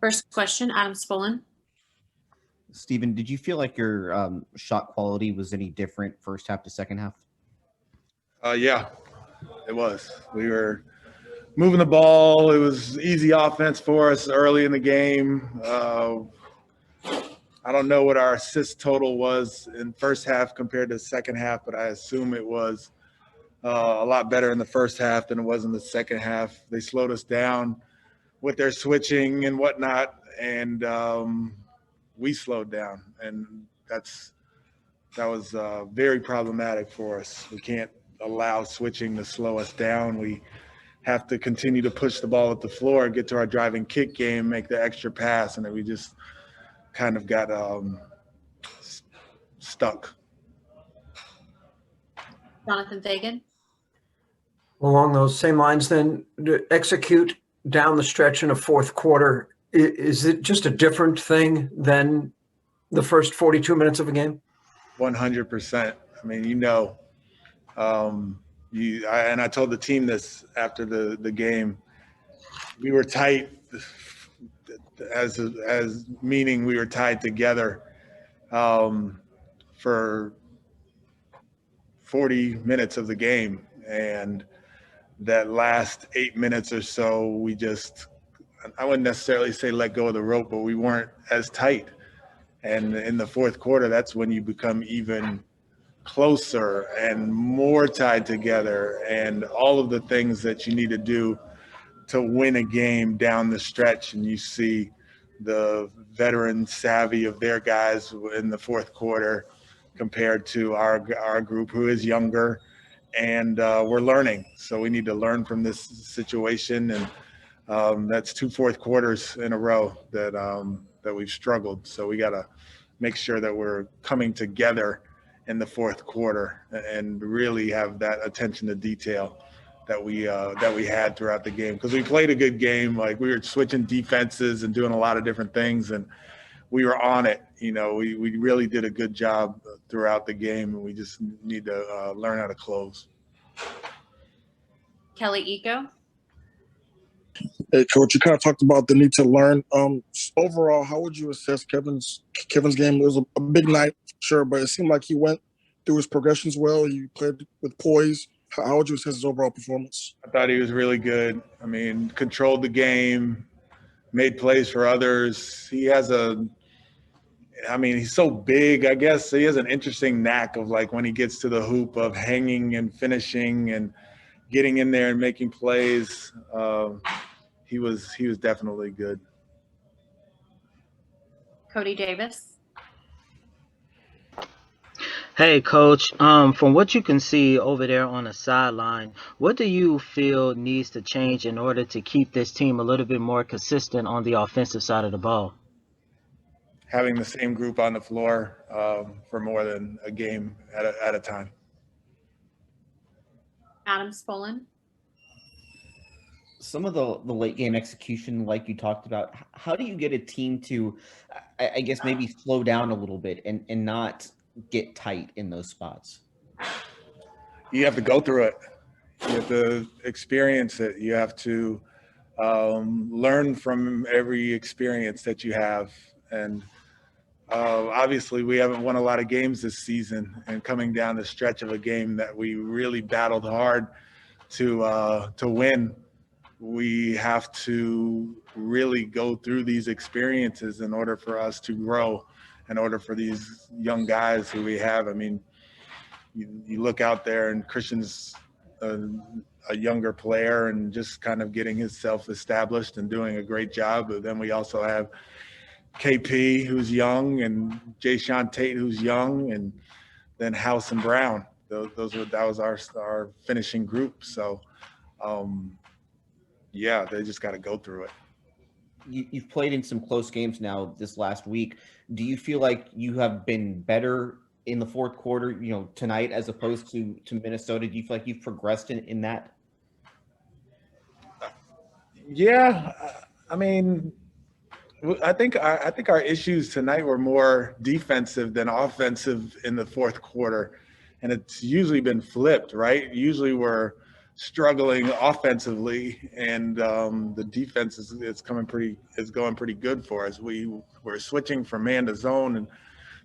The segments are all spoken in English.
First question, Adam Spolin. Stephen, did you feel like your shot quality was any different first half to second half? Yeah, it was. We were moving the ball. It was easy offense for us early in the game. I don't know what our assist total was in first half compared to second half, but I assume it was a lot better in the first half than it was in the second half. They slowed us down with their switching and whatnot, and we slowed down, and that was very problematic for us. We can't allow switching to slow us down. We have to continue to push the ball at the floor, get to our driving kick game, make the extra pass, and then we just kind of got stuck. Jonathan Fagan. Along those same lines, then, to execute down the stretch in a fourth quarter, is it just a different thing than the first 42 minutes of a game? 100%. I mean, I told the team this after the game. We were tight, as meaning we were tied together for 40 minutes of the game, and that last 8 minutes or so, we just, I wouldn't necessarily say let go of the rope, but we weren't as tight. And in the fourth quarter, that's when you become even closer and more tied together, and all of the things that you need to do to win a game down the stretch. And you see the veteran savvy of their guys in the fourth quarter compared to our group, who is younger, and we're learning. So we need to learn from this situation, and that's 2 fourth quarters in a row that we've struggled. So we got to make sure that we're coming together in the fourth quarter and really have that attention to detail that we had throughout the game, because we played a good game. Like, we were switching defenses and doing a lot of different things, and we were on it. We really did a good job throughout the game, and we just need to learn how to close. Kelly Eco. Hey, Coach, you kind of talked about the need to learn. Overall, how would you assess Kevin's game? It was a big night, sure, but it seemed like he went through his progressions well. He played with poise. How would you assess his overall performance? I thought he was really good. I mean, controlled the game, made plays for others. He's so big, I guess. He has an interesting knack of, like, when he gets to the hoop, of hanging and finishing and getting in there and making plays. He was definitely good. Cody Davis. Hey, Coach, from what you can see over there on the sideline, what do you feel needs to change in order to keep this team a little bit more consistent on the offensive side of the ball? Having the same group on the floor for more than a game at a time. Adam Spolin. Some of the late game execution, like you talked about, how do you get a team to, I guess, maybe slow down a little bit and not get tight in those spots? You have to go through it. You have to experience it. You have to learn from every experience that you have. And obviously, we haven't won a lot of games this season, and coming down the stretch of a game that we really battled hard to win, we have to really go through these experiences in order for us to grow, in order for these young guys who we have. I mean, you look out there, and Christian's a younger player and just kind of getting himself established and doing a great job. But then we also have KP, who's young, and Jayshawn Tate, who's young, and then House and Brown. That was our finishing group. So, yeah, they just got to go through it. You've played in some close games now this last week. Do you feel like you have been better in the fourth quarter, tonight, as opposed to Minnesota? Do you feel like you've progressed in that? Yeah, I mean, I think our issues tonight were more defensive than offensive in the fourth quarter, and it's usually been flipped, right? Usually we're struggling offensively, and the defense is going pretty good for us. We're switching from man to zone and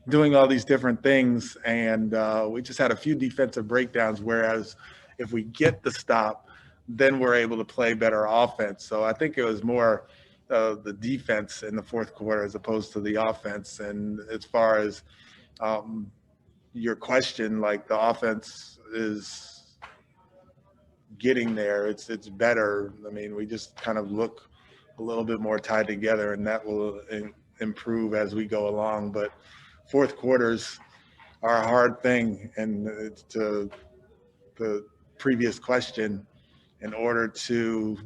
doing all these different things, and we just had a few defensive breakdowns, whereas if we get the stop, then we're able to play better offense. So I think it was more the defense in the fourth quarter as opposed to the offense. And as far as your question, like, the offense is getting there. It's better. I mean, we just kind of look a little bit more tied together, and that will improve as we go along. But fourth quarters are a hard thing, and it's to the previous question, in order to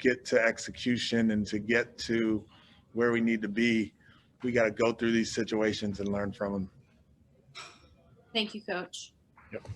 get to execution and to get to where we need to be, we got to go through these situations and learn from them. Thank you, Coach. Yep.